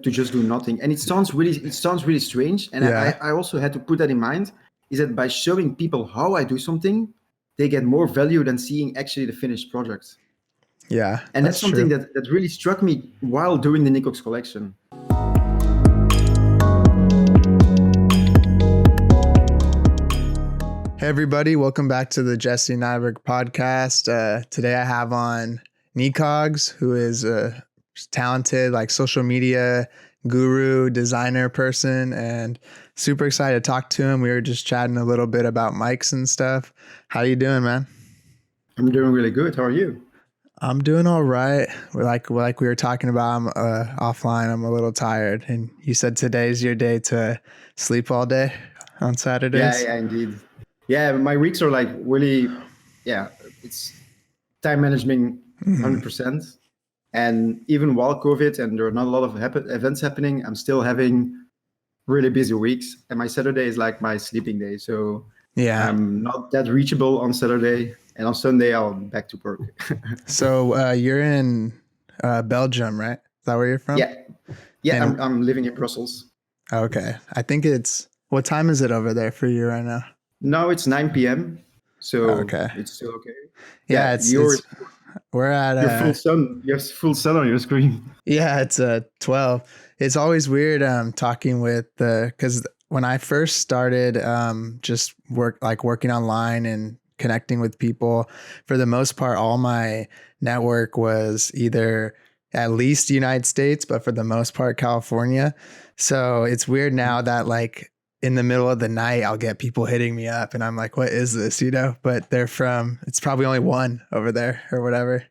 to just do nothing. And it sounds really strange. And I also had to put that in mind, is that by showing people how I do something, they get more value than seeing actually the finished product. Yeah. And that's something that really struck me while doing the Nicogs collection. Hey everybody, welcome back to the Jesse Nyberg podcast. Today I have on Nicogs, who is a talented social media guru, designer person, and super excited to talk to him. We were just chatting a little bit about mics and stuff. How you doing, man? I'm doing really good. How are you? I'm doing all right. Like we were talking about, I'm offline. I'm a little tired, and you said today's your day to sleep all day on Saturdays. Yeah, indeed. Yeah, my weeks are really, it's time management 100%. And even while COVID and there are not a lot of events happening, I'm still having really busy weeks. And my Saturday is like my sleeping day. So I'm not that reachable on Saturday. And on Sunday, I'll be back to work. So you're in Belgium, right? Is that where you're from? Yeah, I'm living in Brussels. Okay. I think what time is it over there for you right now? No, it's 9 p.m. So it's still okay. Yeah, we're at your full sun. You have full sun on your screen. Yeah, it's 12. It's always weird talking with because when I first started just working online and connecting with people, for the most part, all my network was either at least United States, but for the most part, California. So it's weird now that in the middle of the night, I'll get people hitting me up and I'm like, what is this? But it's probably only one over there or whatever.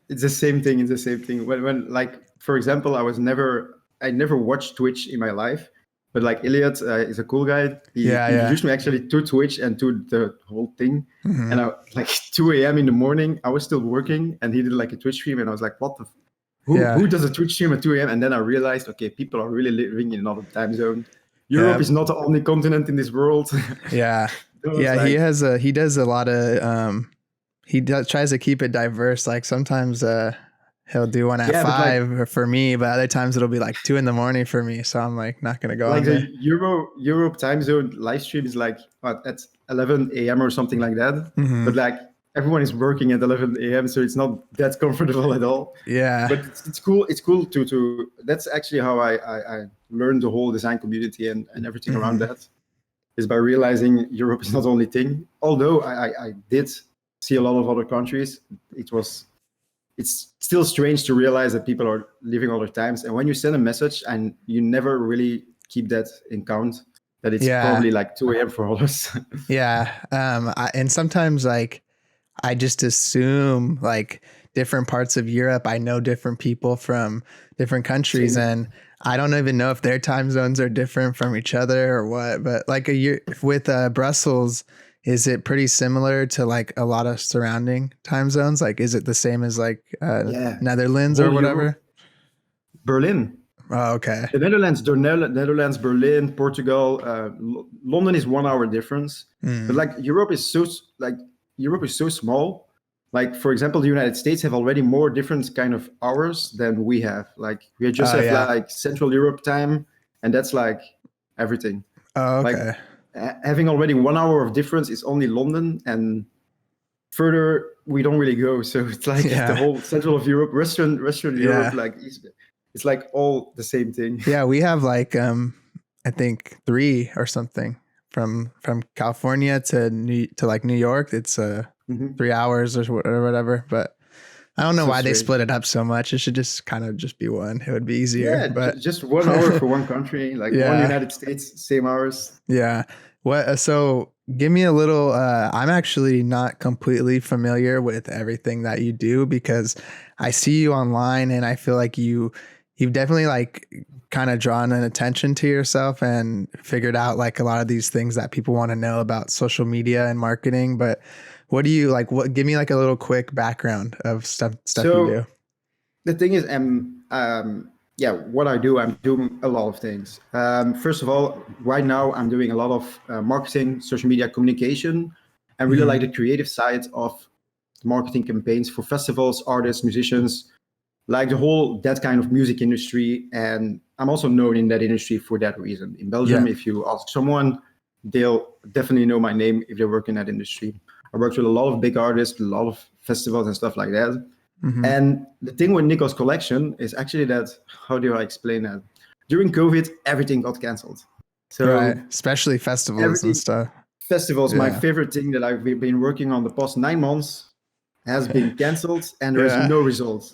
It's the same thing. It's the same thing. When for example, I never watched Twitch in my life, but Elliot is a cool guy. He introduced me actually to Twitch and to the whole thing. Mm-hmm. And 2 a.m. in the morning, I was still working and he did a Twitch stream and I was like, what the who does a Twitch stream at 2 a.m.? And then I realized, okay, people are really living in another time zone. Europe is not the only continent in this world. Yeah. He does a lot of, tries to keep it diverse. Sometimes he'll do one at 5 for me, but other times it'll be 2 a.m. for me. So I'm not going to go on there. The Europe time zone live stream is at 11 a.m. or something like that. Mm-hmm. But everyone is working at 11 a.m. So it's not that comfortable at all. Yeah. But it's cool. It's cool to that's actually how I learned the whole design community and everything around that, is by realizing Europe is not the only thing. Although I did see a lot of other countries, it's still strange to realize that people are living other times. And when you send a message and you never really keep that in count, that it's probably 2 a.m. for others. Yeah. And sometimes I just assume different parts of Europe, I know different people from different countries. Same. And I don't even know if their time zones are different from each other or what, but a year with Brussels, is it pretty similar to a lot of surrounding time zones? Is it the same as Netherlands or whatever? Europe. Berlin. Oh, okay. The Netherlands, Berlin, Portugal, London is 1 hour difference. But Europe is so small. For example, the United States have already more different kind of hours than we have. We just have Central Europe time, and that's everything. Oh, okay. Having already 1 hour of difference is only London, and further we don't really go. So it's the whole central of Europe, Western Europe, it's all the same thing. Yeah, we have I think 3 or something from California to New York. It's 3 hours or whatever. But I don't know why they split it up so much. It should just kind of just be one. It would be easier. Yeah, but just 1 hour for one country, one United States, same hours. Yeah. So give me a little, I'm actually not completely familiar with everything that you do because I see you online and I feel like you've definitely kind of drawn an attention to yourself and figured out a lot of these things that people want to know about social media and marketing. But what do you give me a little quick background of stuff you do. The thing is, what I do, I'm doing a lot of things. First of all, right now I'm doing a lot of marketing, social media communication, and really the creative side of marketing campaigns for festivals, artists, musicians, the whole, that kind of music industry. And I'm also known in that industry for that reason. In Belgium, if you ask someone, they'll definitely know my name if they work in that industry. I worked with a lot of big artists, a lot of festivals and stuff like that. And the thing with Nicogs Collection is actually that, how do I explain that? During COVID, everything got canceled. So especially festivals and stuff. Festivals, my favorite thing that I've been working on the past 9 months has been canceled, and there is no results.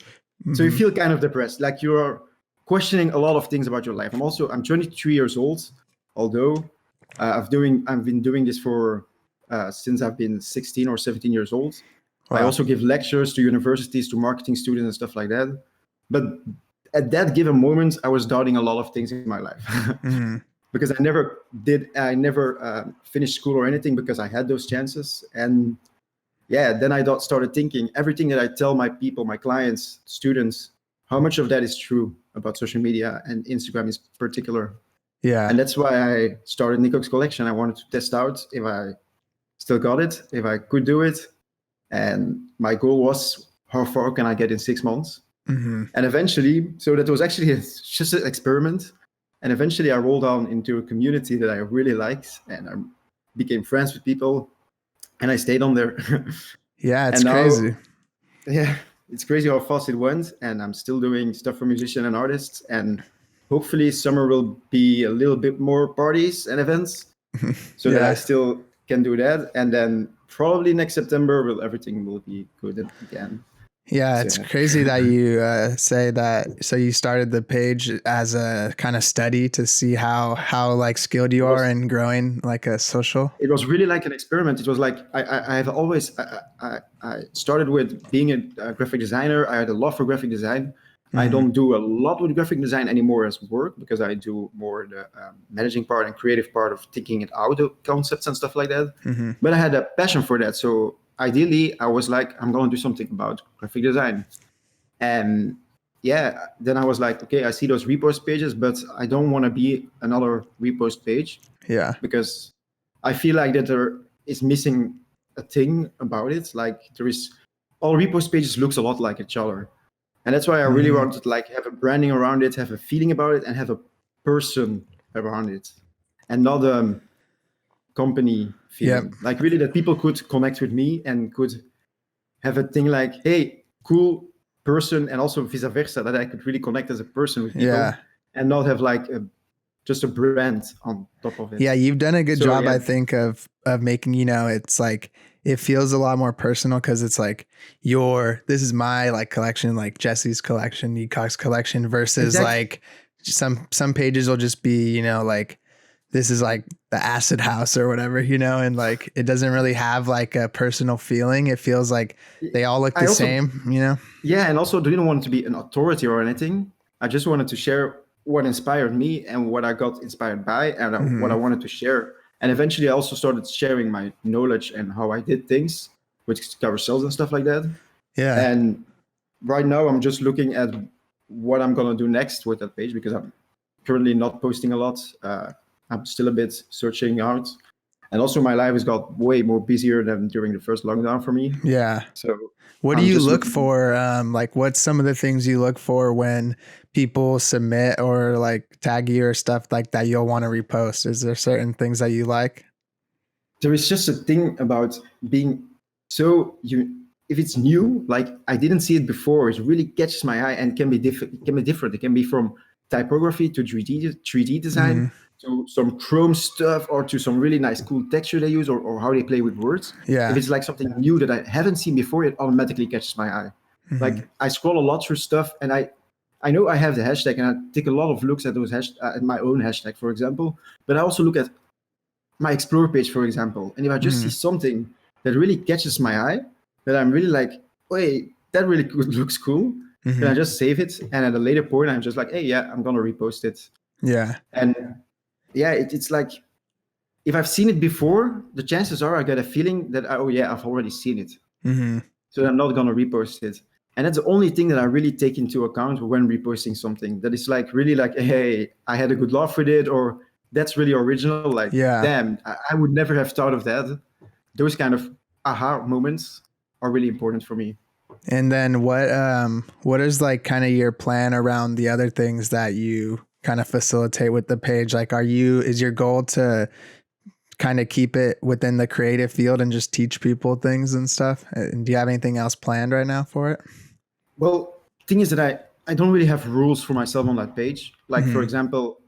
So you feel kind of depressed, like you're questioning a lot of things about your life. I'm 23 years old, although I've been doing this for since I've been 16 or 17 years old. Wow. I also give lectures to universities, to marketing students and stuff like that. But at that given moment, I was doubting a lot of things in my life because I never finished school or anything because I had those chances. And then I started thinking everything that I tell my people, my clients, students, how much of that is true about social media and Instagram in particular. Yeah. And that's why I started Nicogs Collection. I wanted to test out if I still got it, if I could do it. And my goal was, how far can I get in 6 months? And eventually, so that was actually just an experiment. And eventually I rolled on into a community that I really liked, and I became friends with people, and I stayed on there. Yeah, it's crazy. Yeah, it's crazy how fast it went. And I'm still doing stuff for musicians and artists. And hopefully summer will be a little bit more parties and events so that I still can do that. And then probably next September, everything will be good again. Yeah, it's crazy that you say that. So you started the page as a kind of study to see how like skilled you are in growing like a social. It was really like an experiment. It was like I have always I started with being a graphic designer. I had a love for graphic design. I don't do a lot with graphic design anymore as work because I do more the managing part and creative part of thinking it out, the concepts and stuff like that. But I had a passion for that. So ideally, I was like, I'm going to do something about graphic design. And then I was like, okay, I see those repost pages, but I don't want to be another repost page. Yeah. Because I feel like that there is missing a thing about it. Like all repost pages looks a lot like each other. And that's why I really wanted to like have a branding around it, have a feeling about it, and have a person around it, and not a company feeling. Like really that people could connect with me and could have a thing like, hey, cool person, and also vice versa, that I could really connect as a person with people and not have like just a brand on top of it. Yeah, you've done a good job, I think, of making, it's like, it feels a lot more personal because it's like this is my like collection, like Jesse's collection, Nicogs collection, versus like some pages will just be, like this is like the acid house or whatever, and like it doesn't really have like a personal feeling. It feels like they all look the same, Yeah, and also didn't want to be an authority or anything. I just wanted to share what inspired me and what I got inspired by and what I wanted to share. And eventually I also started sharing my knowledge and how I did things with carousels and stuff like that. Yeah. And right now I'm just looking at what I'm going to do next with that page because I'm currently not posting a lot. I'm still a bit searching out. And also my life has got way more busier than during the first lockdown for me. Yeah. So what do you look for? Like what's some of the things you look for when people submit or like tag you or stuff like that you'll want to repost? Is there certain things that you like? There is just a thing about being if it's new, like I didn't see it before, it really catches my eye and can be different. It can be from typography to 3D design to some chrome stuff or to some really nice cool texture they use or how they play with words. Yeah. If it's like something new that I haven't seen before, it automatically catches my eye. Like I scroll a lot through stuff and I know I have the hashtag and I take a lot of looks at those at my own hashtag, for example, but I also look at my Explore page, for example. And if I just see something that really catches my eye, that I'm really like, wait, that really looks cool, then I just save it. And at a later point, I'm just like, hey, yeah, I'm going to repost it. Yeah. And it's like, if I've seen it before, the chances are I get a feeling that, I've already seen it. So I'm not going to repost it. And that's the only thing that I really take into account when reposting something. That is like really like, hey, I had a good laugh with it, or that's really original. Like, damn, I would never have thought of that. Those kind of aha moments are really important for me. And then what is like kind of your plan around the other things that you kind of facilitate with the page? Like, is your goal to kind of keep it within the creative field and just teach people things and stuff? And do you have anything else planned right now for it? Well, thing is that I don't really have rules for myself on that page. Like, for example,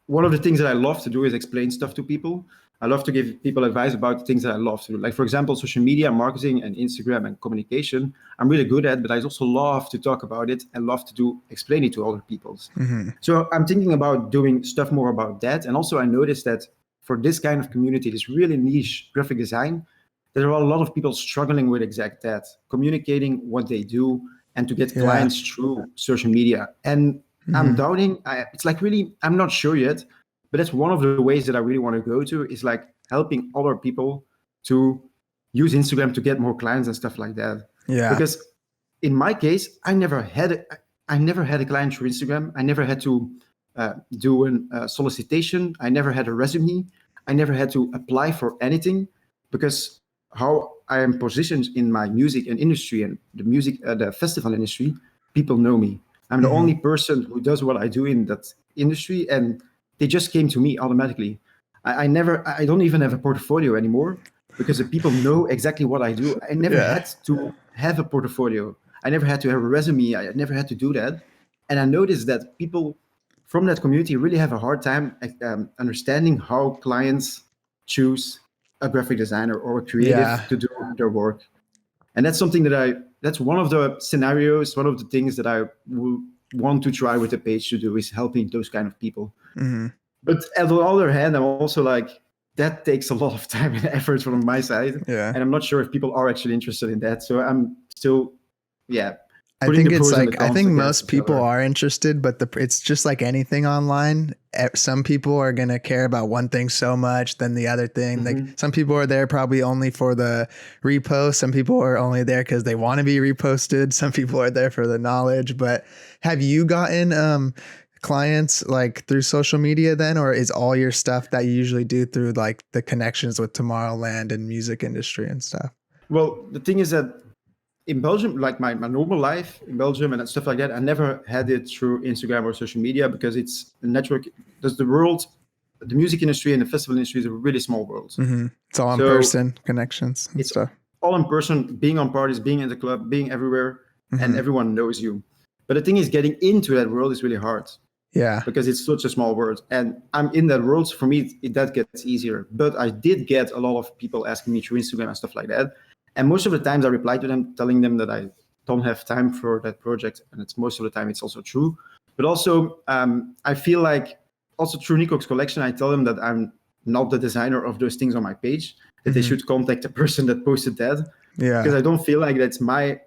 one of the things that I love to do is explain stuff to people. I love to give people advice about the things that I love to do. Like, for example, social media, marketing, and Instagram and communication, I'm really good at, but I also love to talk about it and love to explain it to other people. So I'm thinking about doing stuff more about that. And also I noticed that for this kind of community, this really niche graphic design, there are a lot of people struggling with exact that, communicating what they do and to get clients through social media. And I'm doubting, it's like really, I'm not sure yet, but that's one of the ways that I really want to go to, is like helping other people to use Instagram to get more clients and stuff like that. Yeah. Because in my case, I never had a client through Instagram. I never had to do a solicitation. I never had a resume. I never had to apply for anything, because how I am positioned in my music and industry and the festival industry, people know me. I'm the only person who does what I do in that industry, and they just came to me automatically. I don't even have a portfolio anymore, because the people know exactly what I do. I never had to have a portfolio. I never had to have a resume. I never had to do that. And I noticed that people from that community really have a hard time understanding how clients choose a graphic designer or a creative to do their work. And that's something that's one of the scenarios, one of the things that I will want to try with the page to do, is helping those kind of people. But on the other hand, I'm also like, that takes a lot of time and effort from my side. And I'm not sure if people are actually interested in that. So I'm still, I think it's like, I think most people are interested, but it's just like anything online. Some people are going to care about one thing so much than the other thing. Like, some people are there probably only for the repost. Some people are only there because they want to be reposted. Some people are there for the knowledge. But have you gotten clients like through social media then, or is all your stuff that you usually do through like the connections with Tomorrowland and music industry and stuff? Well, the thing is that in Belgium, like my normal life in Belgium and stuff like that, I never had it through Instagram or social media, because it's a network. The music industry and the festival industry is a really small world. It's all in person connections and stuff. All in person, being on parties, being in the club, being everywhere, and everyone knows you. But the thing is, getting into that world is really hard. Yeah. Because it's such a small world. And I'm in that world. So for me, that gets easier. But I did get a lot of people asking me through Instagram and stuff like that. And most of the times I reply to them, telling them that I don't have time for that project. And it's most of the time it's also true. But also, I feel like also through Nicogs collection, I tell them that I'm not the designer of those things on my page, that they should contact the person that posted that. Because I don't feel like that's my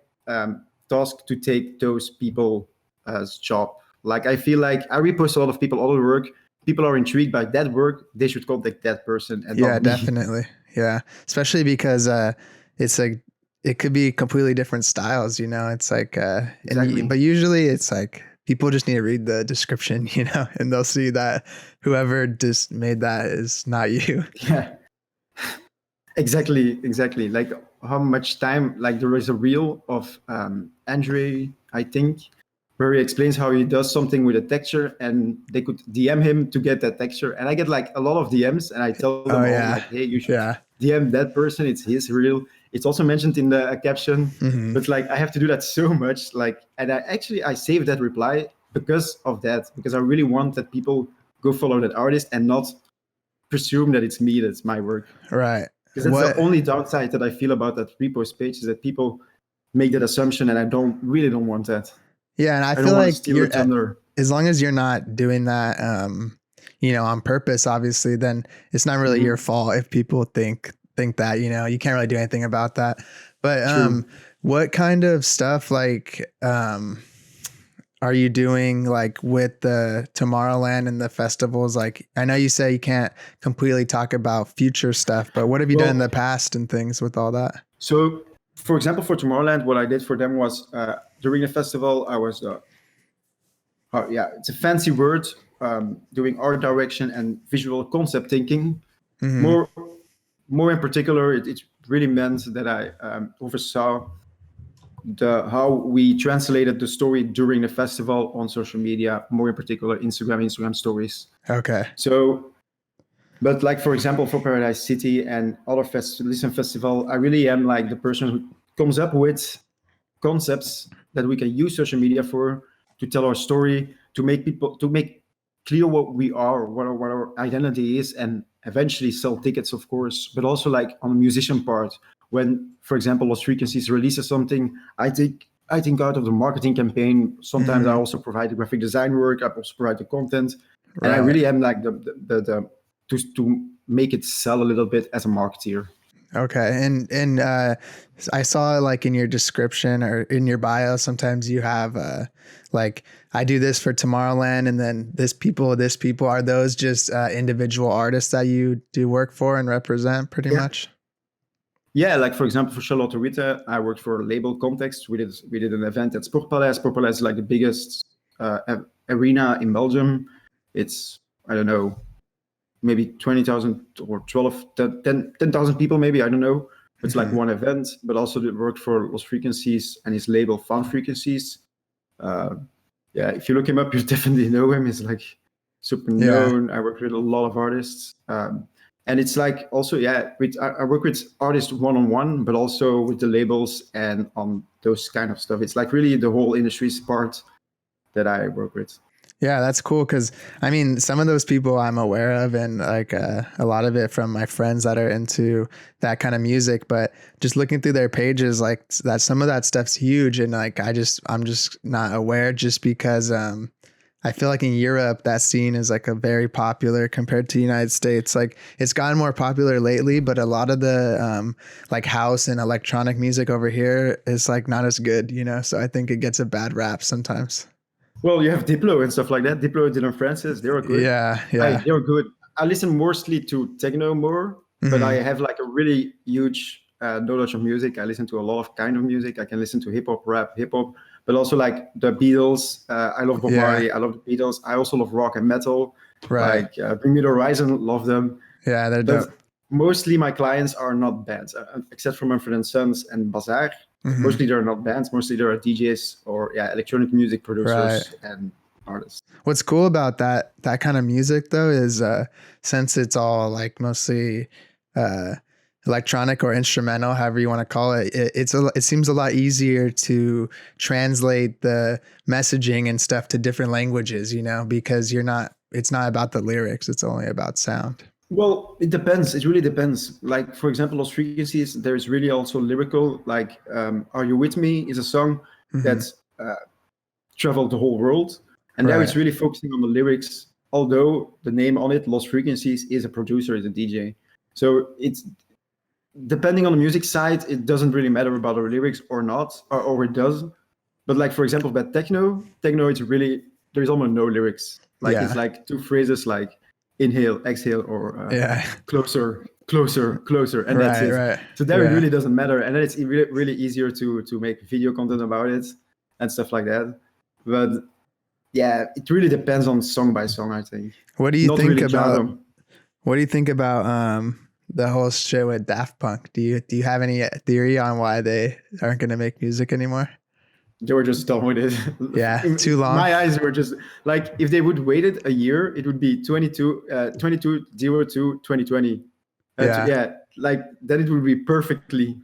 task to take those people as job. Like, I feel like I repost a lot of people, other work. People are intrigued by that work. They should contact that person. And not me. Definitely. Yeah. Especially because it's like, it could be completely different styles, you know, it's like, exactly. but usually it's like, people just need to read the description, you know, and they'll see that whoever just made that is not you. Yeah, exactly. Like, how much time, like, there is a reel of Andre, I think, where he explains how he does something with a texture, and they could DM him to get that texture. And I get like a lot of DMs, and I tell them like, hey, you should DM that person. It's his reel. It's also mentioned in the caption, but like, I have to do that so much. Like, and I saved that reply because of that, because I really want that people go follow that artist and not presume that it's me, that's my work. Right. Because that's the only downside that I feel about that repost page, is that people make that assumption, and I don't want that. Yeah, and I feel like as long as you're not doing that, you know, on purpose, obviously, then it's not really your fault if people think that, you know, you can't really do anything about that. But what kind of stuff like are you doing like with the Tomorrowland and the festivals? Like, I know you say you can't completely talk about future stuff, but what have you done in the past and things with all that? So, for example, for Tomorrowland, what I did for them was during the festival, I was, it's a fancy word, doing art direction and visual concept thinking. More in particular, it really meant that I oversaw how we translated the story during the festival on social media, more in particular Instagram stories. Okay. So, but like for example, for Paradise City and other Listen Festival, I really am like the person who comes up with concepts that we can use social media for, to tell our story, to make clear what we are, what our identity is, and eventually sell tickets, of course. But also like on the musician part, when, for example, Lost Frequencies releases something, I think out of the marketing campaign. Sometimes I also provide the graphic design work. I also provide the content, and I really am like the to make it sell a little bit as a marketeer. Okay. And I saw like in your description or in your bio, sometimes you have like, I do this for Tomorrowland, and then this people. Are those just individual artists that you do work for and represent pretty much? Yeah, like for example, for Charlotte Witte, I worked for label Context. We did an event at Sportpaleis. Sportpaleis is like the biggest arena in Belgium. It's, I don't know, maybe 20,000 or 10,000 people, maybe, I don't know. It's like one event, but also did work for Lost Frequencies and his label Found Frequencies. Yeah, if you look him up, you definitely know him. He's like super known. I work with a lot of artists. And it's like also, I work with artists one-on-one, but also with the labels and on those kind of stuff. It's like really the whole industry's part that I work with. Yeah, that's cool. Cause I mean, some of those people I'm aware of, and like a lot of it from my friends that are into that kind of music, but just looking through their pages, like that, some of that stuff's huge. And like, I'm just not aware, just because, I feel like in Europe, that scene is like a very popular compared to the United States. Like it's gotten more popular lately, but a lot of the like house and electronic music over here is like not as good, you know? So I think it gets a bad rap sometimes. Well, you have Diplo and stuff like that. Diplo, Dylan Francis, they were good. Yeah. They were good. I listen mostly to techno more, but I have like a really huge knowledge of music. I listen to a lot of kind of music. I can listen to hip hop, rap, but also like the Beatles. I love Bob Marley. I love the Beatles. I also love rock and metal. Right. Like Bring Me the Horizon, love them. Yeah, they're dope. Mostly my clients are not bands, except for Manfred & Sons and Bazaar. Mostly they're not bands. Mostly they're DJs or electronic music producers and artists. What's cool about that kind of music though is since it's all like mostly electronic or instrumental, however you want to call it, it seems a lot easier to translate the messaging and stuff to different languages, you know, because it's not about the lyrics, it's only about sound. Well, it depends. It really depends. Like, for example, Lost Frequencies, there's really also lyrical, like Are You With Me is a song that's traveled the whole world. And there it's really focusing on the lyrics, although the name on it, Lost Frequencies, is a producer, is a DJ. So it's depending on the music side, it doesn't really matter about the lyrics or not, or it does. But like, for example, that techno, it's really, there's almost no lyrics. Like it's like two phrases like inhale, exhale, or closer, and that's it. Right. So there it really doesn't matter, and then it's really, really easier to make video content about it and stuff like that. But yeah, it really depends on song by song, I think. What do you think about? What do you think about the whole shit with Daft Punk? Do you have any theory on why they aren't going to make music anymore? They were just done with it. Yeah, too long. My eyes were just like, if they would waited a year, it would be 22/02/2020. Like then it would be perfectly,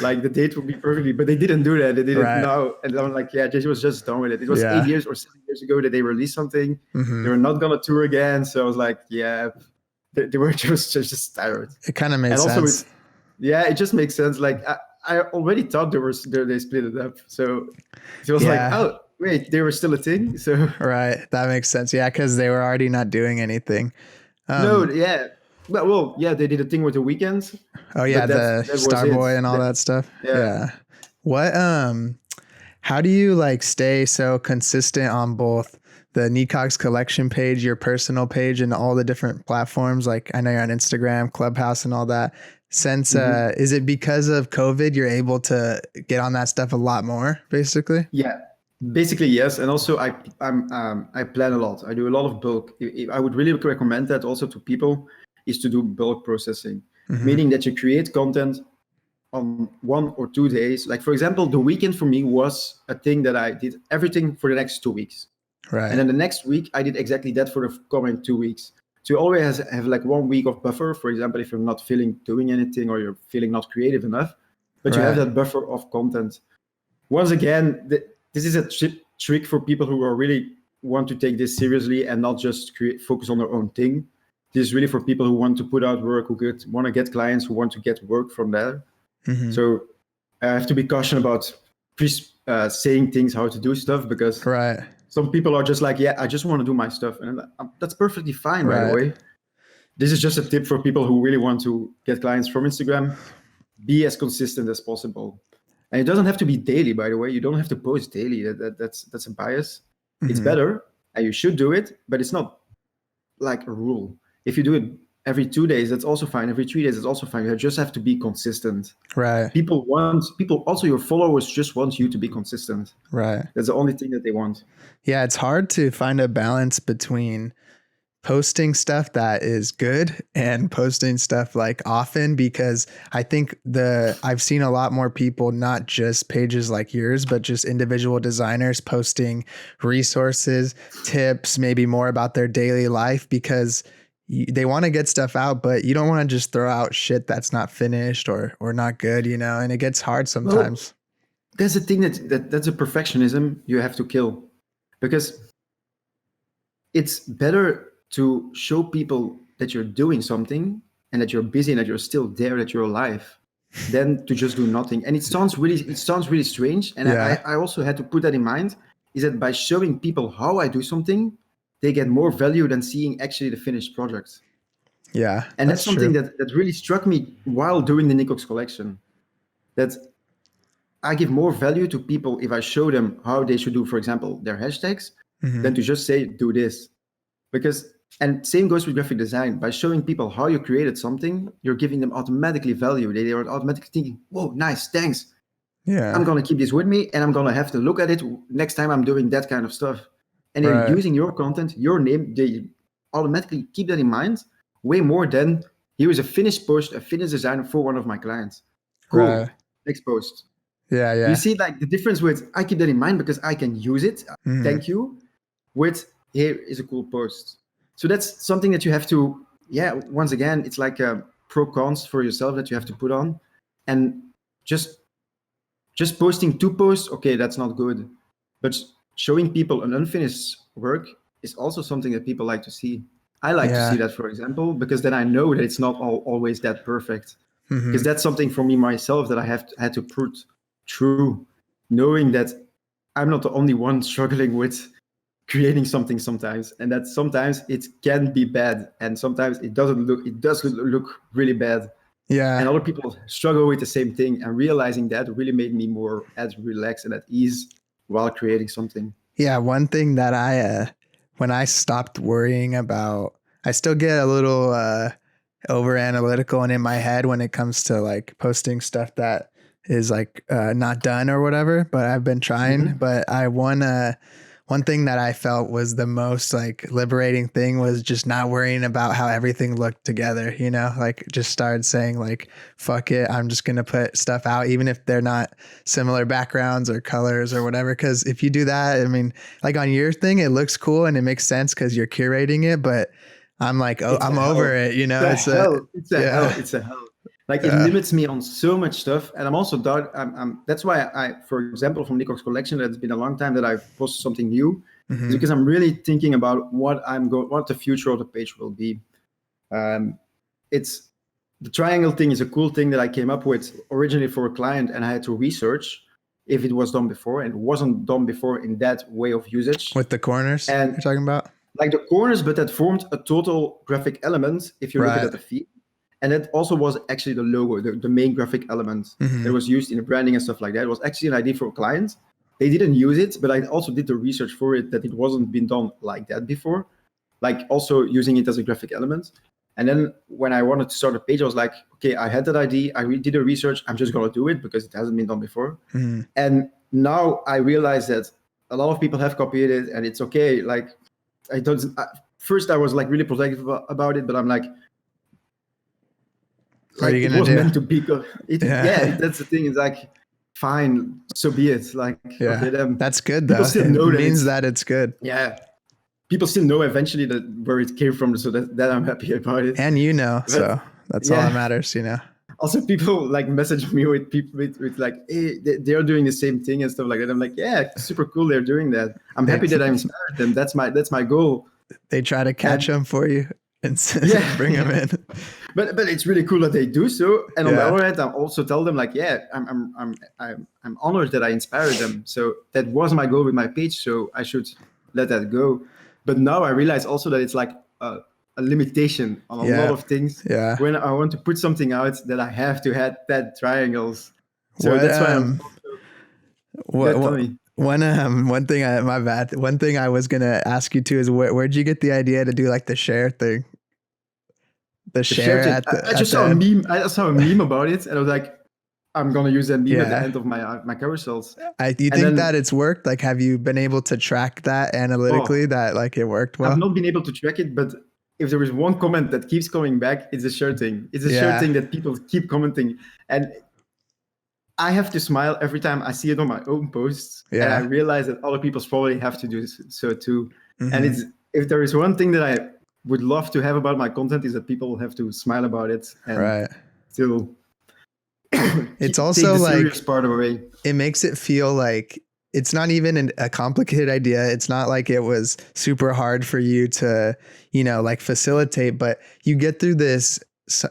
like the date would be perfectly, but they didn't do that. They did it now. And I'm like, Jesse was just done with it. It was 8 years or 7 years ago that they released something. They were not going to tour again. So I was like, they were just tired. It kind of makes sense. It just makes sense. Like, I already thought they split it up. So it was like, oh, wait, they were still a thing. So that makes sense. Yeah, because they were already not doing anything. Well, they did a thing with the Weeknd. Oh yeah, the Starboy and all that stuff. Yeah. What? How do you like stay so consistent on both the Nicogs collection page, your personal page, and all the different platforms? Like I know you're on Instagram, Clubhouse, and all that. Since is it because of COVID you're able to get on that stuff a lot more, basically? Yeah, basically yes. And also I plan a lot. I do a lot of bulk. I would really recommend that also to people, is to do bulk processing, meaning that you create content on 1 or 2 days. Like, for example, the weekend for me was a thing that I did everything for the next 2 weeks. Right. And then the next week, I did exactly that for the coming 2 weeks. So you always have like 1 week of buffer, for example, if you're not feeling doing anything or you're feeling not creative enough, but you have that buffer of content. Once again, this is a trick for people who are really want to take this seriously and not just focus on their own thing. This is really for people who want to put out work, who want to get clients, who want to get work from there. Mm-hmm. So I have to be cautious about saying things, how to do stuff, because some people are just like, yeah, I just want to do my stuff. And that's perfectly fine, by the way. This is just a tip for people who really want to get clients from Instagram. Be as consistent as possible. And it doesn't have to be daily, by the way. You don't have to post daily. That's a bias. Mm-hmm. It's better, and you should do it, but it's not like a rule. If you do it every 2 days, that's also fine. Every 3 days, that's also fine. You just have to be consistent. Right. People also your followers just want you to be consistent. Right. That's the only thing that they want. Yeah, it's hard to find a balance between posting stuff that is good and posting stuff like often, because I think I've seen a lot more people, not just pages like yours, but just individual designers posting resources, tips, maybe more about their daily life, because they want to get stuff out, but you don't want to just throw out shit that's not finished or not good, and it gets hard sometimes. Well, there's a thing that's a perfectionism you have to kill, because it's better to show people that you're doing something and that you're busy and that you're still there, that you're alive, than to just do nothing. And it sounds really strange. And I also had to put that in mind, is that by showing people how I do something, they get more value than seeing actually the finished product. Yeah. And that's something that really struck me while doing the Nicogs collection, that I give more value to people if I show them how they should do, for example, their hashtags, than to just say, do this. And same goes with graphic design. By showing people how you created something, you're giving them automatically value. They are automatically thinking, whoa, nice, thanks. Yeah. I'm going to keep this with me, and I'm going to have to look at it next time I'm doing that kind of stuff. And they're using your content, your name, they automatically keep that in mind way more than, here is a finished post, a finished design for one of my clients. Cool, next post. Yeah, yeah. You see like the difference with, I keep that in mind because I can use it, thank you, with, here is a cool post. So that's something that you have to, once again, it's like a pro-cons for yourself that you have to put on. And just posting 2 posts, okay, that's not good. But showing people an unfinished work is also something that people like to see. I like to see that, for example, because then I know that it's not always that perfect. Because that's something for me myself that I had to put through, knowing that I'm not the only one struggling with creating something sometimes, and that sometimes it can be bad, and sometimes it does look really bad. Yeah. And other people struggle with the same thing, and realizing that really made me more at relaxed and at ease while creating something. Yeah, one thing that when I stopped worrying about, I still get a little over analytical and in my head when it comes to like posting stuff that is like not done or whatever, but I've been trying. But one thing that I felt was the most like liberating thing was just not worrying about how everything looked together, like just started saying like, fuck it, I'm just going to put stuff out, even if they're not similar backgrounds or colors or whatever. Cause if you do that, I mean, like on your thing, it looks cool and it makes sense cause you're curating it, but I'm like, I'm over it, It's a hell. Like it limits me on so much stuff, and I'm also that's why I, for example, from Nicogs collection, that's been a long time that I've posted something new, is because I'm really thinking about what the future of the page will be. It's the triangle thing is a cool thing that I came up with originally for a client, and I had to research if it was done before, and it wasn't done before in that way of usage. With the corners, and you're talking about, like the corners, but that formed a total graphic element if you look at the feed. And that also was actually the logo, the main graphic element that was used in the branding and stuff like that. It was actually an idea for a client. They didn't use it, but I also did the research for it that it wasn't been done like that before, like also using it as a graphic element. And then when I wanted to start a page, I was like, okay, I had that idea. I did the research. I'm just going to do it because it hasn't been done before. And now I realize that a lot of people have copied it, and it's okay. Like first I was like really protective about it, but I'm like, What are you it gonna was do? meant to be. That's the thing. It's like, fine, so be it. Like, okay, then that's good people though. still It know means that it's good. Yeah, people still know eventually that where it came from, so that I'm happy about it. And But, so that's all that matters, Also, people like message me with people with like, hey, they're doing the same thing and stuff like that. I'm like, yeah, super cool. They're doing that. I'm happy that I inspired them. That's my goal. They try to catch them for you and bring them in. But it's really cool that they do so. And on the other hand, I also tell them like, yeah, I'm honored that I inspired them. So that was my goal with my page. So I should let that go. But now I realize also that it's like a limitation on a lot of things. Yeah. When I want to put something out, that I have to have that triangles. So that's why I'm. One thing I was gonna ask you too is where'd you get the idea to do like the share thing? The share at the. I just saw a meme. I saw a meme about it, and I was like, I'm gonna use that meme at the end of my carousels. Do you think that it's worked? Like, have you been able to track that analytically? That like it worked well? I've not been able to track it, but if there is one comment that keeps coming back, it's a shirt thing. It's a shirt thing that people keep commenting, and I have to smile every time I see it on my own posts, and I realize that other people probably have to do so too. Mm-hmm. And if there is one thing that I would love to have about my content, is that people have to smile about it and still. It's also take the like serious part away. It makes it feel like it's not even a complicated idea. It's not like it was super hard for you to, like facilitate, but you get through this.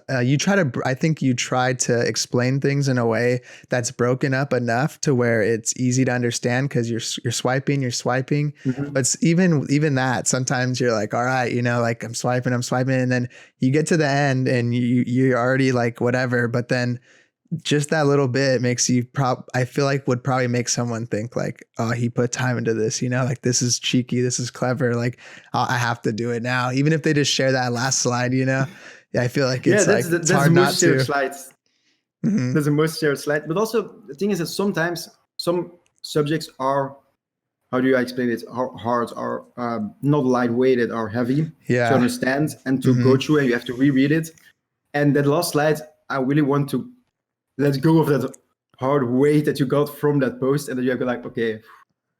I think you try to explain things in a way that's broken up enough to where it's easy to understand because you're swiping. Mm-hmm. But even that, sometimes you're like, all right, like I'm swiping. And then you get to the end and you're already like, whatever. But then just that little bit makes you I feel like would probably make someone think like, oh, he put time into this, like this is cheeky, this is clever, like I have to do it now, even if they just share that last slide, I feel like it's it's hard not to. Slides. Mm-hmm. That's the most shared slide. But also the thing is that sometimes some subjects are, how do I explain it? Hard are not lightweighted, are heavy to understand and to go through, and you have to reread it. And that last slide, I really want to let go of that hard weight that you got from that post, and then you have to like, okay,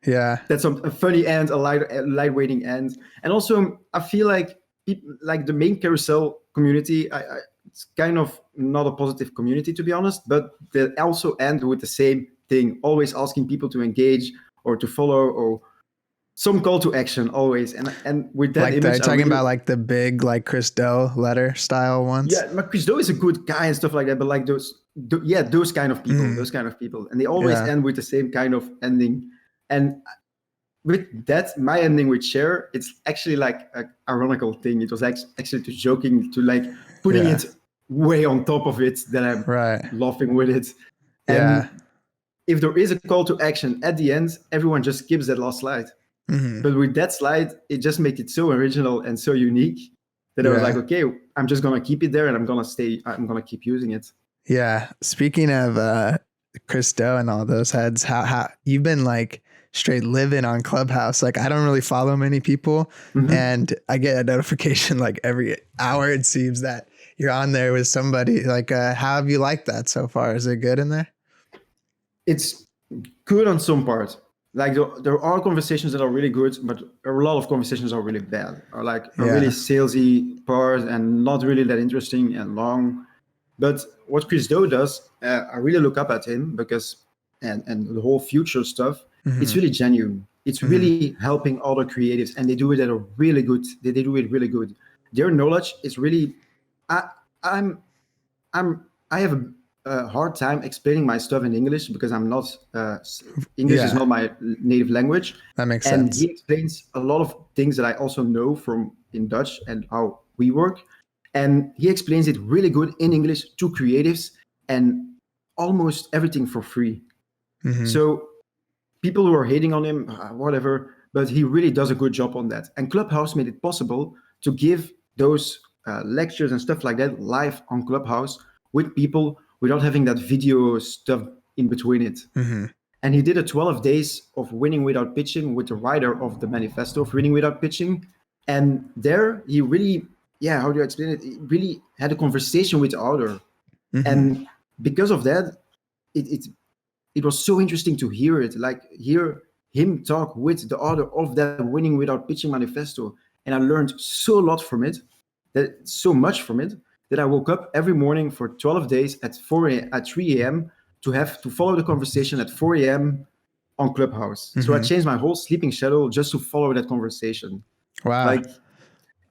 that's a funny end, a lightweighting end. And also, I feel like people, like the main carousel community, it's kind of not a positive community, to be honest, but they also end with the same thing, always asking people to engage or to follow or some call to action always. And with that, like image, talking about like the big like Chris Do letter style ones. Yeah, but Chris Do is a good guy and stuff like that, but like those kind of people, and they always end with the same kind of ending. And with that, my ending with share, it's actually like an ironical thing. It was actually to joking, to like putting it way on top of it, that I'm laughing with it. And if there is a call to action at the end, everyone just skips that last slide. Mm-hmm. But with that slide, it just made it so original and so unique that I was like, okay, I'm just gonna keep it there, and I'm gonna keep using it. Yeah. Speaking of Chris Do and all those heads, how you've been like straight living on Clubhouse. Like I don't really follow many people, and I get a notification like every hour, it seems, that you're on there with somebody. Like how have you liked that so far? Is it good in there? It's good on some parts. Like there are conversations that are really good, but a lot of conversations are really bad, or like a really salesy part and not really that interesting and long. But what Chris Do does, I really look up at him because, and the whole future stuff, it's really genuine. It's really helping other creatives, and they do it at a really good. They do it really good. Their knowledge is really. I have a hard time explaining my stuff in English because I'm not. English is not my native language. That makes sense. And sense. he explains a lot of things that I also know from in Dutch and how we work. And he explains it really good in English to creatives, and almost everything for free. Mm-hmm. So people who are hating on him, whatever, but he really does a good job on that. And Clubhouse made it possible to give those lectures and stuff like that live on Clubhouse with people without having that video stuff in between it. Mm-hmm. And he did a 12 days of winning without pitching with the writer of the manifesto of winning without pitching. And there he really, how do you explain it? He really had a conversation with the author. And because of that, it was so interesting to hear it, like hear him talk with the author of that Winning Without Pitching manifesto. And I learned so much from it, that I woke up every morning for 12 days at 3 a.m. to follow the conversation at 4 a.m. on Clubhouse. So I changed my whole sleeping schedule just to follow that conversation. Wow. Like,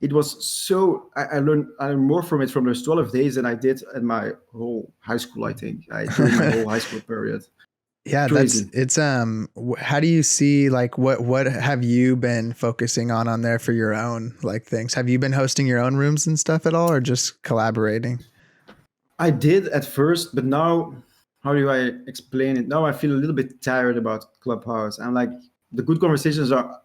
it was so, I learned more from it from those 12 days than I did in my whole high school, I think, during my whole high school period. Yeah, Crazy. How do you see, like, what have you been focusing on there for your own, like, things? Have you been hosting your own rooms and stuff at all, or just collaborating? I did at first, but now, how do I explain it? Now I feel a little bit tired about Clubhouse. I'm like, the good conversations are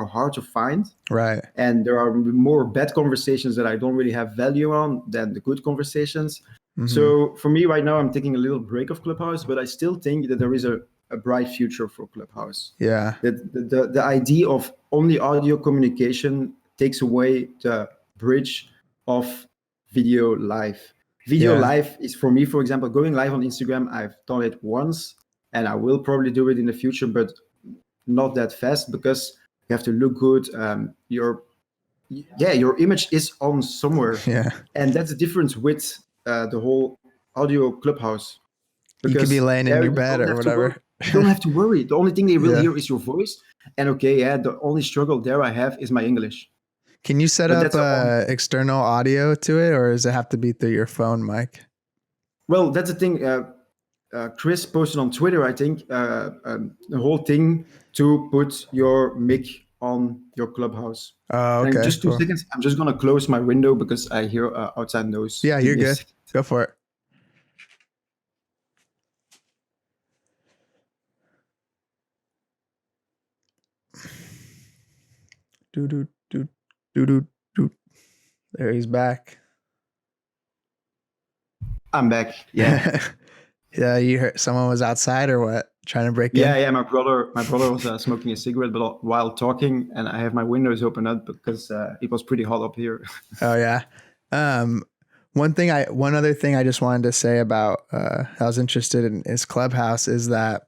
hard to find. Right. And there are more bad conversations that I don't really have value on than the good conversations. So for me right now, I'm taking a little break of Clubhouse, but I still think that there is a bright future for Clubhouse. Yeah. The idea of only audio communication takes away the bridge of video live. Video live is, for me, for example, going live on Instagram. I've done it once, and I will probably do it in the future, but not that fast, because you have to look good. Your image is on somewhere. Yeah. And that's the difference with the whole audio Clubhouse. You could be laying in your bed or whatever. You don't have to worry. The only thing they will hear is your voice. And the only struggle there I have is my English. Can you set up external audio to it, or does it have to be through your phone mic? Well, that's the thing. Chris posted on Twitter, I think, the whole thing to put your mic on your Clubhouse. Oh, okay. And just 2 seconds. I'm just going to close my window because I hear outside noise. Yeah, you're good. Go for it. Do. There, he's back. I'm back. Yeah. Yeah, you heard someone was outside or what? Trying to break in? Yeah. My brother was smoking a cigarette while talking, and I have my windows open up because it was pretty hot up here. Oh yeah. One other thing I just wanted to say about I was interested in is Clubhouse is that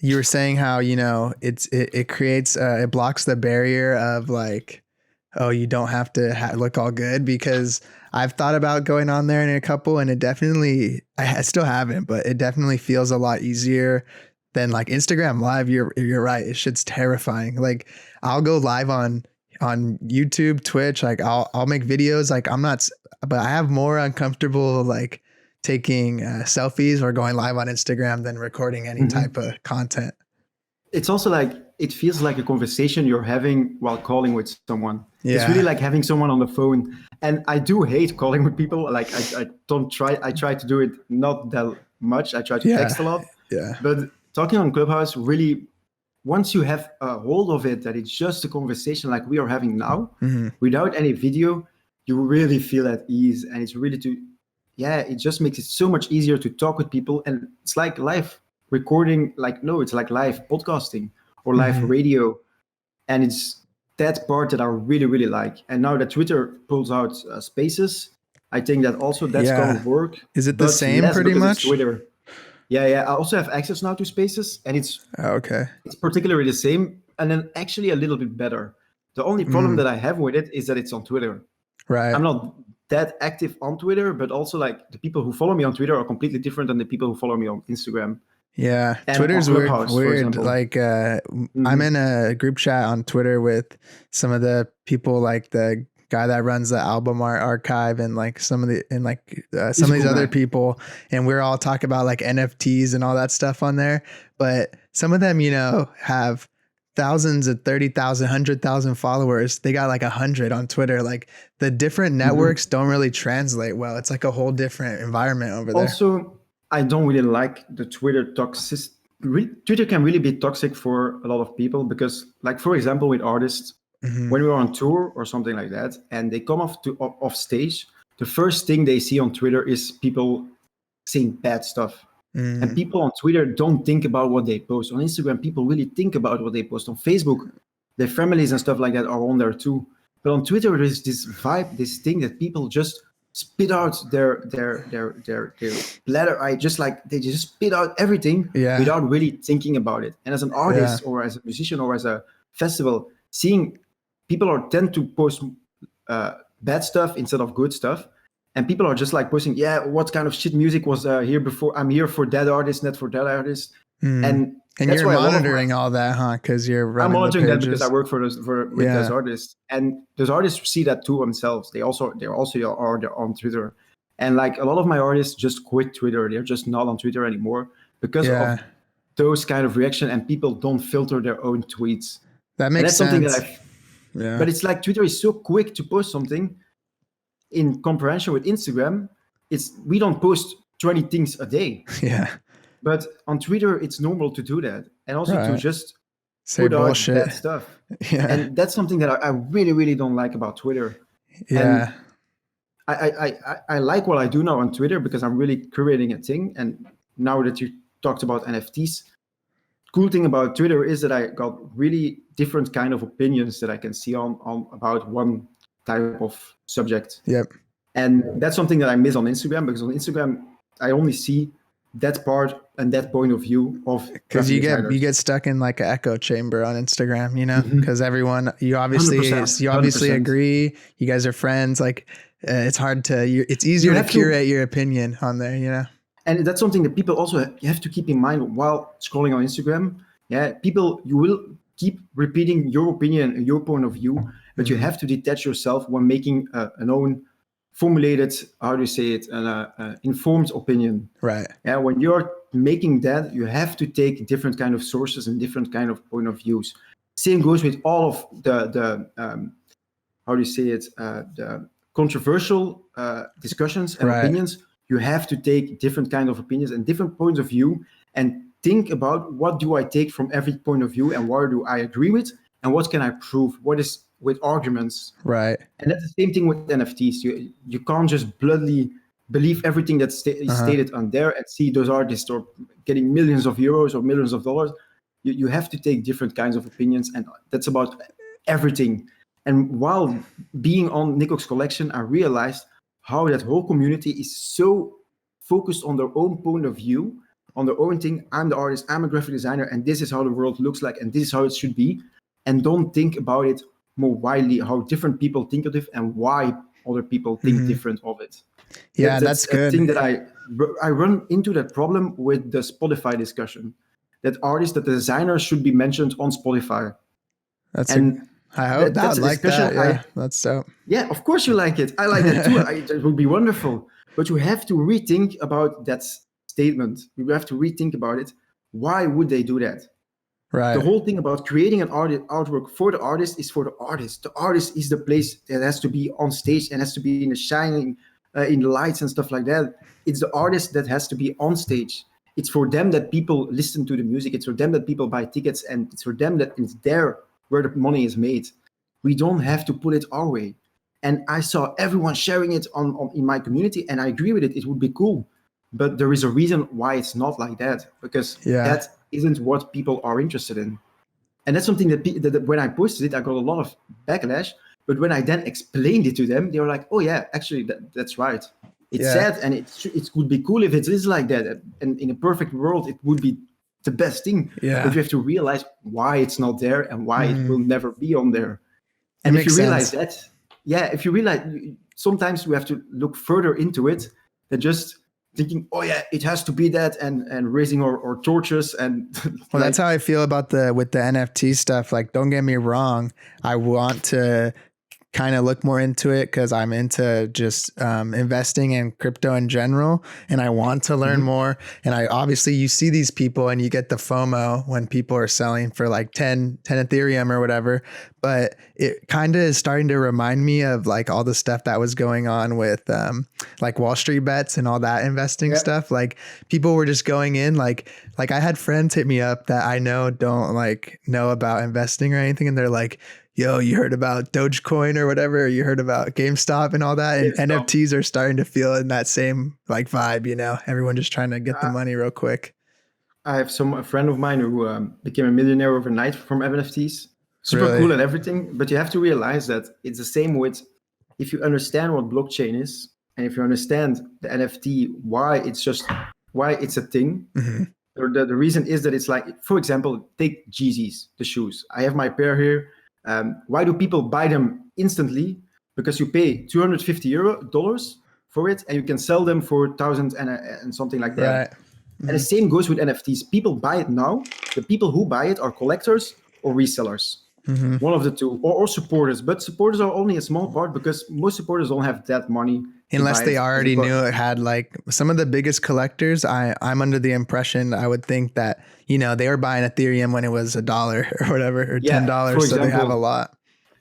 you were saying how, it creates it blocks the barrier of like, oh, you don't have to look all good, because I've thought about going on there in a couple, and I still haven't, but it definitely feels a lot easier than like Instagram Live. You're right. It shit's terrifying. Like, I'll go live on YouTube, Twitch. Like I'll make videos. Like but I have more uncomfortable like taking selfies or going live on Instagram than recording any type of content. It's also like, it feels like a conversation you're having while calling with someone. Yeah. It's really like having someone on the phone. And I do hate calling with people. Like I try to do it not that much. I try to text a lot. Yeah. But talking on Clubhouse, really, once you have a hold of it, that it's just a conversation like we are having now, without any video, you really feel at ease. And it's really it just makes it so much easier to talk with people. And it's like live recording, it's like live podcasting or live radio. And it's that part that I really, really like. And now that Twitter pulls out Spaces, I think that also that's going to work. Is it the same pretty much? Twitter. Yeah. I also have access now to Spaces, and it's particularly the same, and then actually a little bit better. The only problem that I have with it is that it's on Twitter. Right. I'm not that active on Twitter, but also like the people who follow me on Twitter are completely different than the people who follow me on Instagram. Yeah, and Twitter's weird. Like I'm in a group chat on Twitter with some of the people, like the guy that runs the album art archive, and like some of these other people, and we're all talking about like NFTs and all that stuff on there. But some of them, have thousands of 30,000, 100,000 followers. They got like 100 on Twitter. Like the different networks don't really translate well. It's like a whole different environment over there. Also, I don't really like the Twitter toxic. Twitter can really be toxic for a lot of people because, like, for example, with artists, when we're on tour or something like that, and they come off stage, the first thing they see on Twitter is people saying bad stuff. And people on Twitter don't think about what they post. On Instagram, people really think about what they post. On Facebook, their families and stuff like that are on there too. But on Twitter, there's this vibe, this thing that people just spit out their bladder. They just spit out everything without really thinking about it. And as an artist or as a musician or as a festival, seeing people tend to post bad stuff instead of good stuff. And people are just like posting, what kind of shit music was here before? I'm here for that artist, not for that artist. And you're monitoring all that, huh? Because I'm monitoring that because I work with those artists, and those artists see that too themselves. They're also on Twitter, and like a lot of my artists just quit Twitter. They're just not on Twitter anymore because of those kind of reaction, and people don't filter their own tweets. That makes sense. Something that but it's like Twitter is so quick to post something. In comparison with Instagram, we don't post 20 things a day. Yeah. But on Twitter, it's normal to do that. And also to just say bullshit. Out bad stuff. Yeah. And that's something that I really, really don't like about Twitter. Yeah. And I like what I do now on Twitter because I'm really creating a thing. And now that you talked about NFTs, cool thing about Twitter is that I got really different kind of opinions that I can see on about one type of subject. Yep. And that's something that I miss on Instagram, because on Instagram I only see that part and that point of view of, because you get stuck in like an echo chamber on Instagram, you know, because everyone, you obviously 100%. Agree, you guys are friends, like it's hard to it's easier to curate your opinion on there, you know. And that's something that people also have to keep in mind while scrolling on Instagram. You will keep repeating your opinion and your point of view, but you have to detach yourself when making an own formulated, an informed opinion. Right. Yeah. When you're making that, you have to take different kind of sources and different kind of point of views. Same goes with all of the controversial discussions and opinions. You have to take different kind of opinions and different points of view and think about, what do I take from every point of view and what do I agree with and what can I prove? What is with arguments? Right. And that's the same thing with NFTs. You can't just bloodily believe everything that's stated on there and see those artists are getting millions of euros or millions of dollars. You have to take different kinds of opinions, and that's about everything. And while being on Nicogs Collection, I realized how that whole community is so focused on their own point of view, on their own thing. I'm the artist, I'm a graphic designer, and this is how the world looks like, and this is how it should be. And don't think about it more widely, how different people think of it and why other people think different of it. Yeah, that's good. I think that I run into that problem with the Spotify discussion, that artists, that the designers should be mentioned on Spotify. I hope that's like that. Yeah, that's dope. Yeah, of course you like it. I like it too. It would be wonderful. But you have to rethink about that statement. You have to rethink about it. Why would they do that? Right. The whole thing about creating an artwork for the artist is for the artist. The artist is the place that has to be on stage and has to be in the shining, in the lights and stuff like that. It's the artist that has to be on stage. It's for them that people listen to the music. It's for them that people buy tickets, and it's for them that it's there where the money is made. We don't have to put it our way. And I saw everyone sharing it in my community, and I agree with it. It would be cool. But there is a reason why it's not like that, because that isn't what people are interested in. And that's something that when I posted it, I got a lot of backlash. But when I then explained it to them, they were like, oh yeah, actually, that's right. It's sad, and it would be cool if it is like that. And in a perfect world, it would be the best thing. Yeah. But you have to realize why it's not there and why it will never be on there. And if you realize that, if you realize, sometimes we have to look further into it than just thinking, oh yeah, it has to be that, and raising our torches. And well, that's how I feel about with the NFT stuff. Like, don't get me wrong, I want to kind of look more into it because I'm into just investing in crypto in general, and I want to learn more. And obviously you see these people and you get the FOMO when people are selling for like 10 Ethereum or whatever, but it kind of is starting to remind me of like all the stuff that was going on with like Wall Street bets and all that investing stuff. Like, people were just going in, like I had friends hit me up that I don't know about investing or anything, and they're like, yo, you heard about Dogecoin or whatever, or you heard about GameStop and all that. And NFTs are starting to feel in that same like vibe, you know, everyone just trying to get the money real quick. I have a friend of mine who became a millionaire overnight from NFTs. Super cool and everything. But you have to realize that it's the same with, if you understand what blockchain is, and if you understand the NFT, why it's a thing. The reason is that it's like, for example, take Yeezys, the shoes. I have my pair here. Why do people buy them instantly? Because you pay $250 for it, and you can sell them for 1,000 and something like that. Right. And the same goes with NFTs. People buy it now. The people who buy it are collectors or resellers. One of the two, or supporters. But supporters are only a small part, because most supporters don't have that money. Unless they already knew it had, like, some of the biggest collectors. I'm under the impression, I would think that, you know, they were buying Ethereum when it was $1 or whatever, or $10. So they have a lot.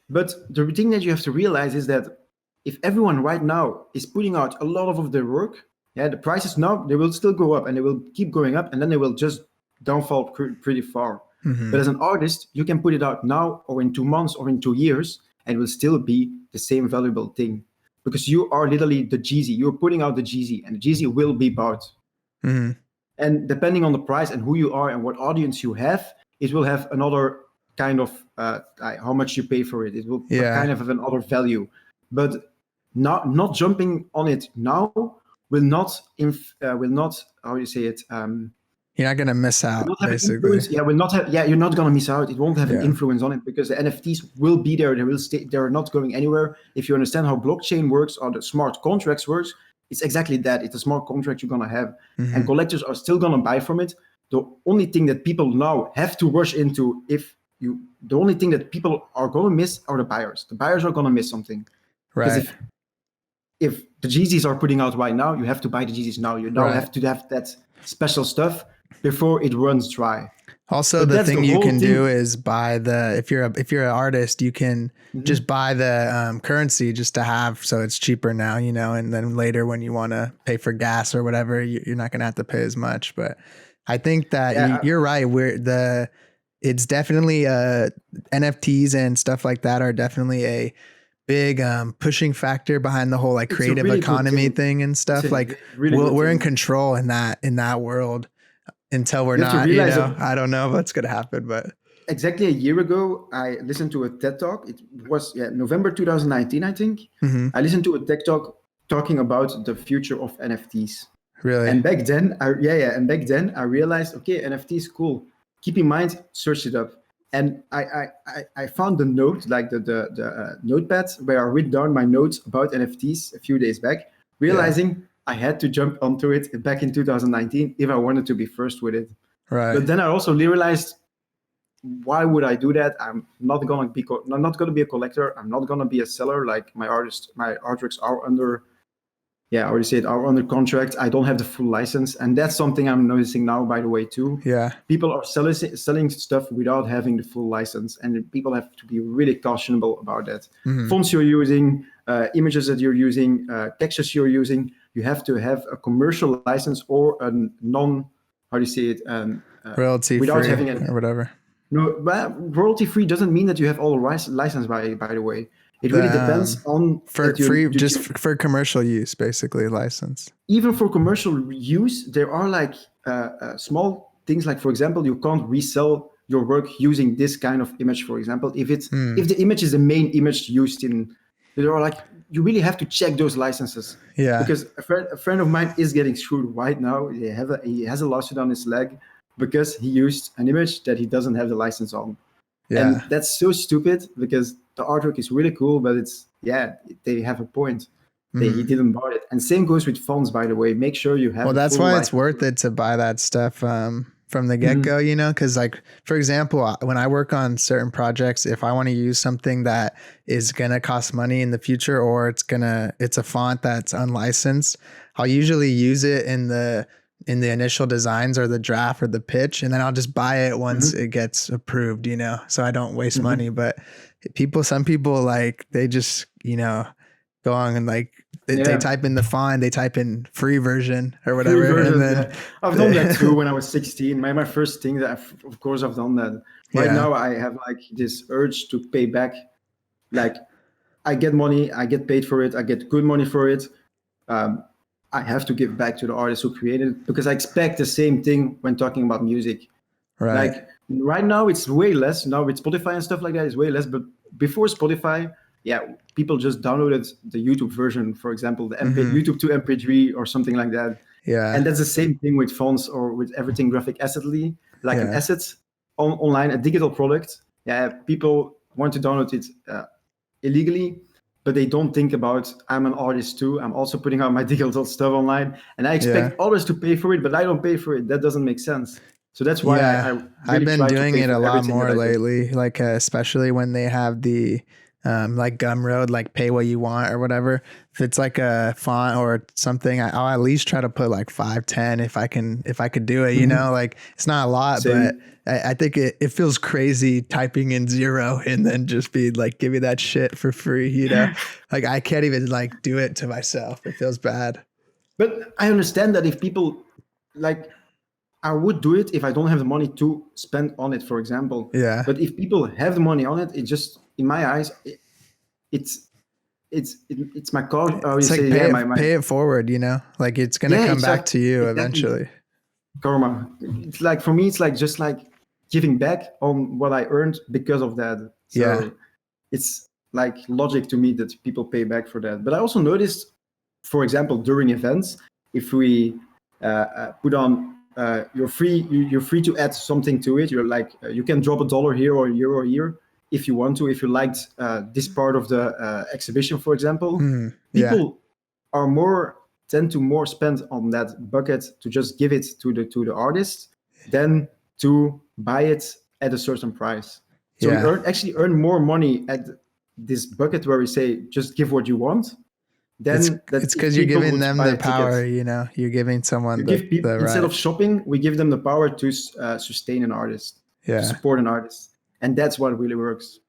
But the thing that you have to realize is that if everyone right now is putting out a lot of their work, the prices now, they will still go up, and they will keep going up, and then they will just downfall pretty far. But as an artist, you can put it out now, or in 2 months, or in 2 years, and it will still be the same valuable thing, because you are literally the Jeezy. You're putting out the Jeezy, and the Jeezy will be bought. And depending on the price and who you are and what audience you have, it will have another kind of how much you pay for it. It will kind of have another value. But not jumping on it now will not how do you say it? You're not gonna miss out, basically. You're not gonna miss out. It won't have an influence on it, because the NFTs will be there. They will stay. They're not going anywhere. If you understand how blockchain works or the smart contracts works, it's exactly that. It's a smart contract you're gonna have, and collectors are still gonna buy from it. The only thing that people now have to rush into, the only thing that people are gonna miss are the buyers. The buyers are gonna miss something, right? If the Yeezys are putting out right now, you have to buy the Yeezys now. You now have to have that special stuff before it runs dry. Also, the thing you can do is buy if you're an artist, you can just buy the currency just to have, so it's cheaper now, you know, and then later when you want to pay for gas or whatever, you're not going to have to pay as much. But I think that you're right. It's definitely NFTs and stuff like that are definitely a big pushing factor behind the whole like creative economy thing and stuff. Like we're in control in that world. Until we're not, you know, I don't know what's going to happen, but. Exactly a year ago, I listened to a TED Talk. It was November 2019, I think. I listened to a TED Talk talking about the future of NFTs. Really? And back then, I realized, okay, NFTs, cool. Keep in mind, search it up. And I found the note, like the notepad, where I wrote down my notes about NFTs a few days back, realizing I had to jump onto it back in 2019 if I wanted to be first with it. Right. But then I also realized, why would I do that? I'm not gonna be a collector. I'm not gonna be a seller. Like my artworks are under, I already said, are under contract. I don't have the full license, and that's something I'm noticing now, by the way, too. Yeah. People are selling stuff without having the full license, and people have to be really cautionable about that. Fonts you're using, images that you're using, textures you're using. You have to have a commercial license or a royalty without free having or whatever. No, but royalty free doesn't mean that you have all the license. By the way, it really depends on for commercial use, basically license. Even for commercial use, there are like small things. Like, for example, you can't resell your work using this kind of image. For example, if the image is the main image used in, there are like, you really have to check those licenses. Yeah. Because a friend of mine is getting screwed right now. He has a lawsuit on his leg because he used an image that he doesn't have the license on. Yeah. And that's so stupid, because the artwork is really cool, but they have a point. He didn't buy it. And same goes with fonts, by the way. Make sure you have. Well, that's why it's worth it to buy that stuff from the get-go, you know, because like, for example, when I work on certain projects, if I want to use something that is going to cost money in the future, or it's a font that's unlicensed, I'll usually use it in the initial designs or the draft or the pitch, and then I'll just buy it once it gets approved, you know, so I don't waste money. But some people like, they just, you know, go on and like, they type in the font, they type in free version or whatever. And then I've done that too when I was 16. My first thing that, of course, I've done that. Right now, I have like this urge to pay back. Like, I get money, I get paid for it, I get good money for it. I have to give back to the artist who created it, because I expect the same thing when talking about music. Right. Like right now, it's way less. Now with Spotify and stuff like that, it's way less. But before Spotify, people just downloaded the YouTube version, for example, the YouTube to MP3 or something like that. Yeah. And that's the same thing with fonts or with everything graphic assetly, like an asset online, a digital product. Yeah, people want to download it illegally, but they don't think about, I'm an artist too. I'm also putting out my digital stuff online, and I expect others to pay for it, but I don't pay for it. That doesn't make sense. So that's why I really I've been doing it a lot more lately, like especially when they have the like Gumroad, like pay what you want or whatever. If it's like a font or something, I'll at least try to put like 5, 10 if I could do it, you know, like it's not a lot, but I think it feels crazy typing in 0 and then just be like, give me that shit for free, you know, like I can't even like do it to myself. It feels bad. But I understand that if people like, I would do it if I don't have the money to spend on it, for example. Yeah. But if people have the money on it, it just, in my eyes, it's my call. It's like pay it forward, you know, like it's going to come back to you eventually. Karma. It's like, for me, it's like just like giving back on what I earned because of that. So it's like logic to me that people pay back for that. But I also noticed, for example, during events, if we put on you're free to add something to it. You're like you can drop $1 here or €1 here if you want to. If you liked this part of the exhibition, for example, people tend to more spend on that bucket to just give it to the artist than to buy it at a certain price. So we actually earn more money at this bucket where we say just give what you want. Then it's because you're giving them the power, you know, you're giving someone the right. Instead of shopping, we give them the power to sustain an artist, to support an artist. And that's what really works.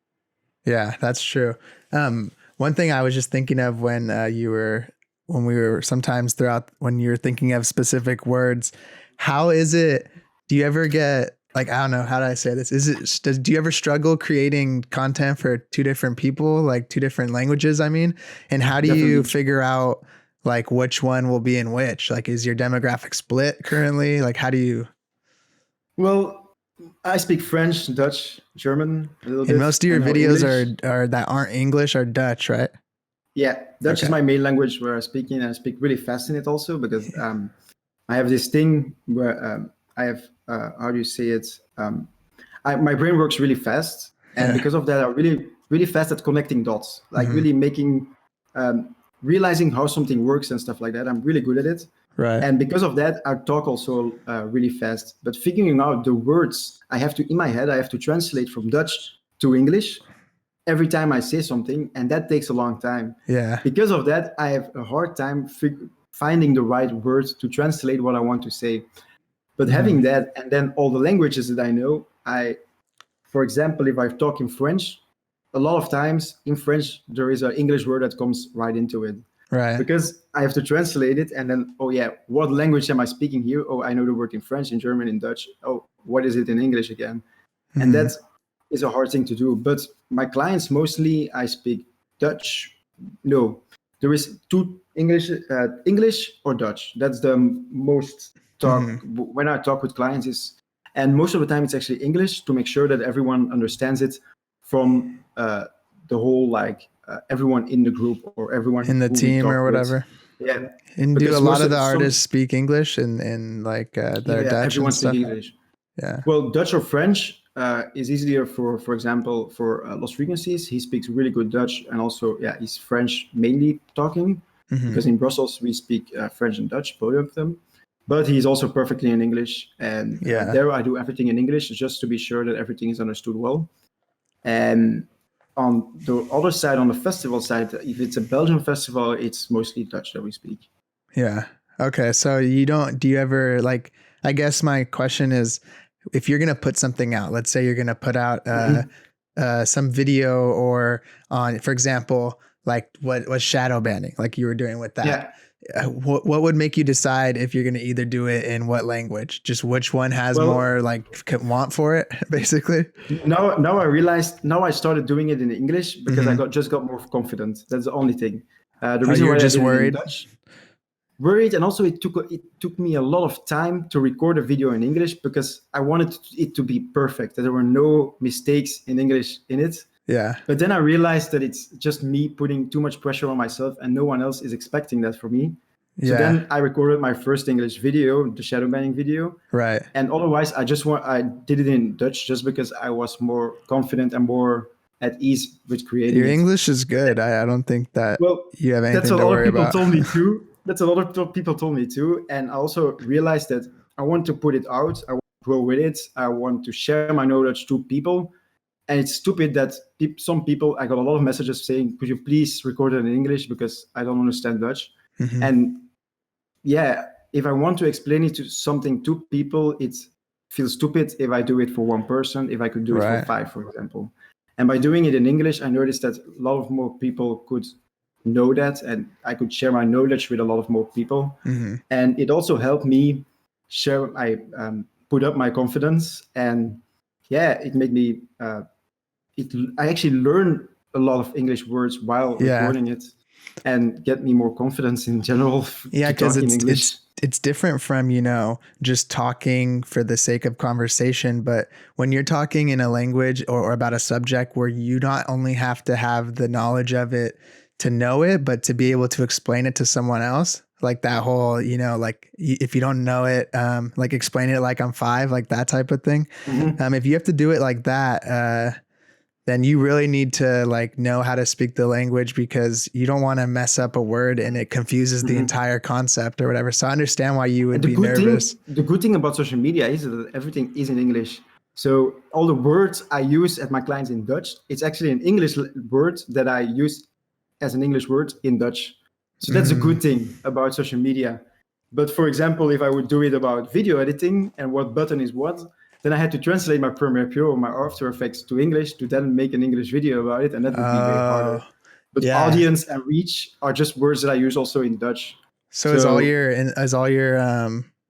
Yeah, that's true. One thing I was just thinking of when we were sometimes throughout, when you're thinking of specific words, how is it, do you ever get, like, I don't know, how do I say this? Do you ever struggle creating content for 2 different people, like 2 different languages, I mean? And how do you figure out like which one will be in which? Like, is your demographic split currently? Like, how do you? Well, I speak French, Dutch, German a little bit. And most of your videos are that aren't English or Dutch, right? Yeah, Dutch is my main language where I speak in, and I speak really fast in it also because I have this thing where I have, how do you say it? My brain works really fast. And because of that, I'm really, really fast at connecting dots, like really making, realizing how something works and stuff like that. I'm really good at it. Right. And because of that, I talk also really fast. But figuring out the words in my head, I have to translate from Dutch to English every time I say something. And that takes a long time. Yeah. Because of that, I have a hard time finding the right words to translate what I want to say. But having that, and then all the languages that I know, for example, if I talk in French, a lot of times in French, there is an English word that comes right into it. Right. Because I have to translate it and then, what language am I speaking here? Oh, I know the word in French, in German, in Dutch. Oh, what is it in English again? And that is a hard thing to do. But my clients, mostly I speak Dutch. No, there is 2 English or Dutch. That's the most talk when I talk with clients and most of the time it's actually English to make sure that everyone understands it from the whole, like everyone in the group or everyone in the team or whatever. Yeah. And do a lot of the artists speak English and like they're Dutch everyone and stuff? speaks English. Yeah. Well, Dutch or French is easier for example, for Lost Frequencies. He speaks really good Dutch and also, he's French mainly talking because in Brussels we speak French and Dutch, both of them. But he's also perfectly in English. And there I do everything in English just to be sure that everything is understood well. And on the other side, on the festival side, if it's a Belgian festival, it's mostly Dutch that we speak. Yeah. Okay. So do you ever, like, I guess my question is, if you're going to put something out, let's say you're going to put out some video or on, for example, like what was shadow banning, like you were doing with that. Yeah. What would make you decide if you're going to either do it in what language? Just which one has more like want for it, basically? Now I realized, now I started doing it in English because I got more confident. That's the only thing. The reason why just I did worried? It in Dutch, worried, and also it took me a lot of time to record a video in English because I wanted it to be perfect, that there were no mistakes in English in it. Yeah. But then I realized that it's just me putting too much pressure on myself and no one else is expecting that from me. So then I recorded my first English video, the shadow banning video. Right. And otherwise, I did it in Dutch just because I was more confident and more at ease with creating Your it. English is good. I don't think that you have anything to worry about. That's a lot of people told me too. That's a lot of people told me too. And I also realized that I want to put it out. I want to grow with it. I want to share my knowledge to people. And it's stupid that some people, I got a lot of messages saying, could you please record it in English because I don't understand Dutch. Mm-hmm. And yeah, if I want to explain it to something to people, it feels stupid if I do it for one person, if I could do it for 5, for example. And by doing it in English, I noticed that a lot of more people could know that, and I could share my knowledge with a lot of more people. Mm-hmm. And it also helped me share, I put up my confidence, and yeah, it made me, I actually learned a lot of English words while recording it, and get me more confidence in general. Yeah, because it's different from, you know, just talking for the sake of conversation. But when you're talking in a language or about a subject where you not only have to have the knowledge of it to know it, but to be able to explain it to someone else, like that whole, you know, like if you don't know it, like explain it like I'm 5, like that type of thing. Mm-hmm. If you have to do it like that, then you really need to like know how to speak the language, because you don't want to mess up a word and it confuses the entire concept or whatever. So I understand why you would be nervous. The good thing about social media is that everything is in English. So all the words I use at my clients in Dutch, it's actually an English word that I use as an English word in Dutch. So that's a good thing about social media. But for example, if I would do it about video editing and what button is what, then I had to translate my Premiere Pro or my After Effects to English to then make an English video about it, and that would be way harder. But audience and reach are just words that I use also in Dutch. So is all your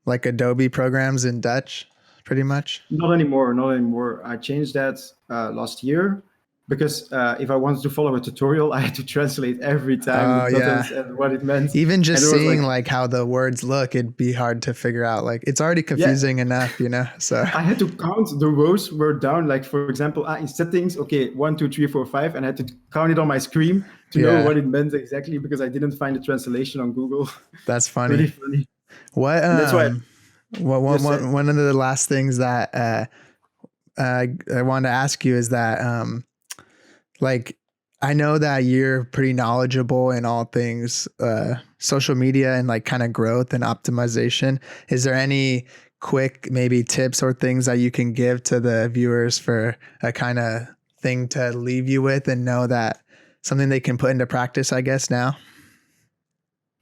like Adobe programs in Dutch, pretty much? Not anymore. I changed that last year. Because if I wanted to follow a tutorial, I had to translate every time the buttons and what it meant. Even just seeing like how the words look, it'd be hard to figure out. Like it's already confusing enough, you know. So I had to count the rows were down. Like for example, in settings, 1, 2, 3, 4, 5, and I had to count it on my screen to know what it meant exactly, because I didn't find the translation on Google. That's funny. Really funny. What? That's why. One of the last things that I wanted to ask you is that. Like, I know that you're pretty knowledgeable in all things social media and like kind of growth and optimization. Is there any quick maybe tips or things that you can give to the viewers for a kind of thing to leave you with and know that something they can put into practice, I guess, now?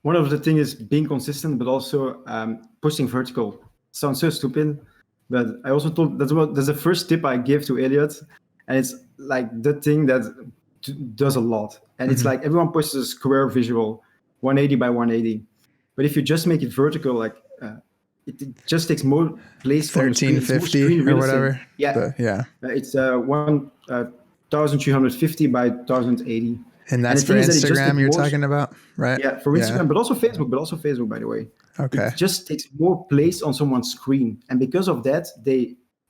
One of the things is being consistent, but also pushing vertical. Sounds so stupid, but I also told that's the first tip I give to Elliot. And it's like the thing that does a lot. And it's like everyone pushes a square visual, 180 by 180. But if you just make it vertical, like it just takes more place on the screen. 1350 or whatever. It's 1350 by 1080. And that's for Instagram you're talking about, right? Yeah, for Instagram, but also Facebook, by the way. Okay. It just takes more place on someone's screen. And because of that,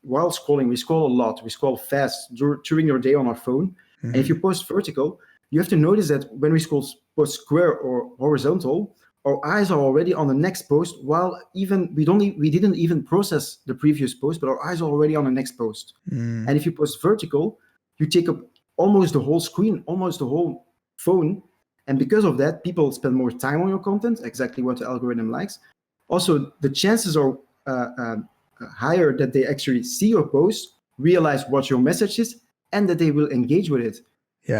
while scrolling, we scroll a lot. We scroll fast during your day on our phone. Mm-hmm. And if you post vertical, you have to notice that when we post square or horizontal, our eyes are already on the next post, while we didn't even process the previous post, but our eyes are already on the next post. Mm. And if you post vertical, you take up almost the whole screen, almost the whole phone. And because of that, people spend more time on your content, exactly what the algorithm likes. Also, the chances are higher that they actually see your post, realize what your message is, and that they will engage with it. Yeah.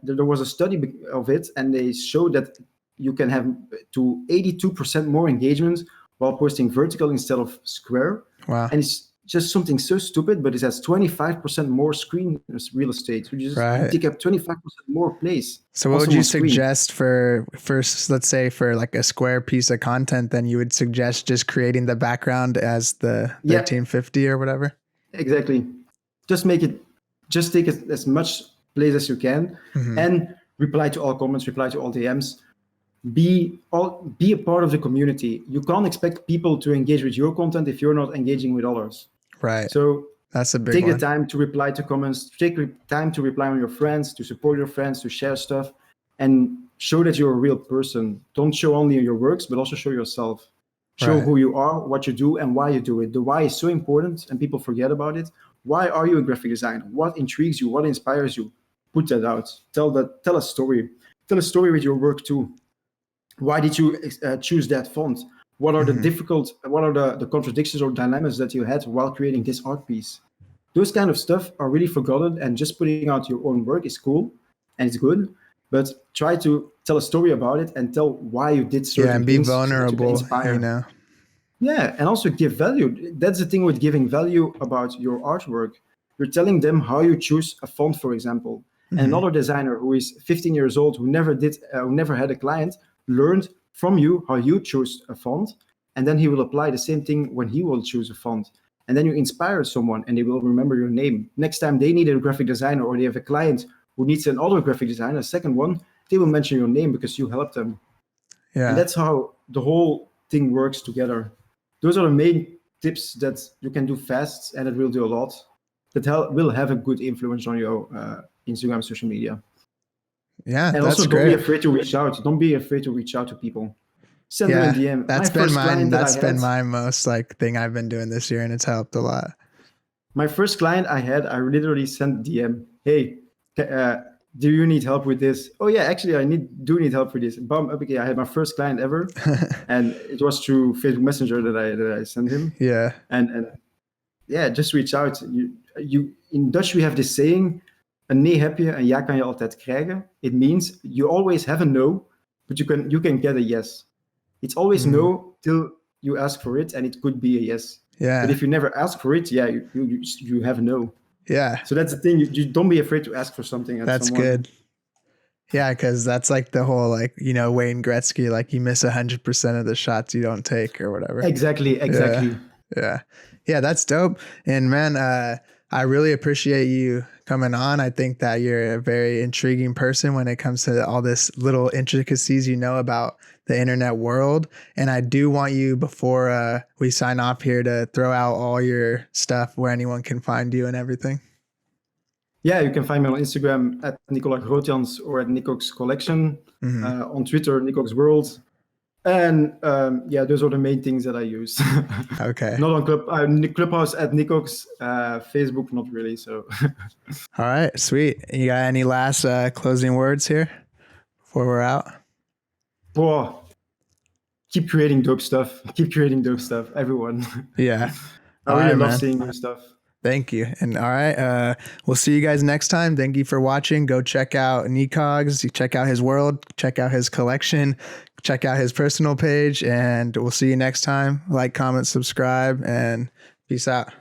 There was a study of it, and they showed that you can have to 82% more engagement while posting vertical instead of square. Wow. And it's just something so stupid, but it has 25% more screen real estate. You just take up 25% more place. So what would you suggest for let's say for like a square piece of content, then you would suggest just creating the background as the 1350 or whatever? Exactly. Just take as much place as you can, and reply to all comments, reply to all DMs. Be a part of the community. You can't expect people to engage with your content if you're not engaging with others. Right. So That's a big Take one. the time to reply to comments, take the time to reply on your friends, to support your friends, to share stuff, and show that you're a real person. Don't show only your works, but also show yourself. Show who you are, what you do, and why you do it. The why is so important, and people forget about it. Why are you a graphic designer? What intrigues you? What inspires you? Put that out. Tell a story. Tell a story with your work too. Why did you choose that font? What are the contradictions or dilemmas that you had while creating this art piece? Those kind of stuff are really forgotten, and just putting out your own work is cool and it's good, but try to tell a story about it and tell why you did certain things. And be vulnerable, so you know. Yeah, and also give value. That's the thing with giving value about your artwork. You're telling them how you choose a font, for example. And another designer who is 15 years old, who never had a client, learned from you how you choose a font, and then he will apply the same thing when he will choose a font. And then you inspire someone, and they will remember your name. Next time they need a graphic designer, or they have a client who needs another graphic designer, a second one, they will mention your name because you helped them. Yeah. And that's how the whole thing works together. Those are the main tips that you can do fast, and it will do a lot. That will have a good influence on your Instagram, social media. Yeah, and that's also great. Don't be afraid to reach out. Don't be afraid to reach out to people. Send them a DM. That's been my most thing I've been doing this year, and it's helped a lot. My first client I literally sent DM. Hey, do you need help with this? Oh yeah, actually I do need help with this. Bam, okay, I had my first client ever, and it was through Facebook Messenger that I sent him. Yeah, and yeah, just reach out. You in Dutch we have this saying, een nee heb je, een ja kan je altijd krijgen. It means you always have a no, but you can get a yes. It's always no till you ask for it, and it could be a yes. Yeah. But if you never ask for it, yeah, you have a no. Yeah. So that's the thing. You don't be afraid to ask for something. That's good. Yeah, because that's the whole Wayne Gretzky, you miss 100% of the shots you don't take or whatever. Exactly. Yeah, that's dope. And man, I really appreciate you coming on. I think that you're a very intriguing person when it comes to all this little intricacies about the internet world. And I do want you, before we sign off here, to throw out all your stuff where anyone can find you and everything. Yeah, you can find me on Instagram at Nicola Grootjans or at Nicogs Collection, on Twitter, Nicogs World. And those are the main things that I use. Okay. Not on Clubhouse at Nicogs, Facebook, not really. So. All right, sweet. You got any last closing words here before we're out? Boah. Keep creating dope stuff. Everyone. Yeah. I really love seeing new stuff. Thank you. And all right, we'll see you guys next time. Thank you for watching. Go check out Nicogs. Check out his world. Check out his collection. Check out his personal page. And we'll see you next time. Like, comment, subscribe, and peace out.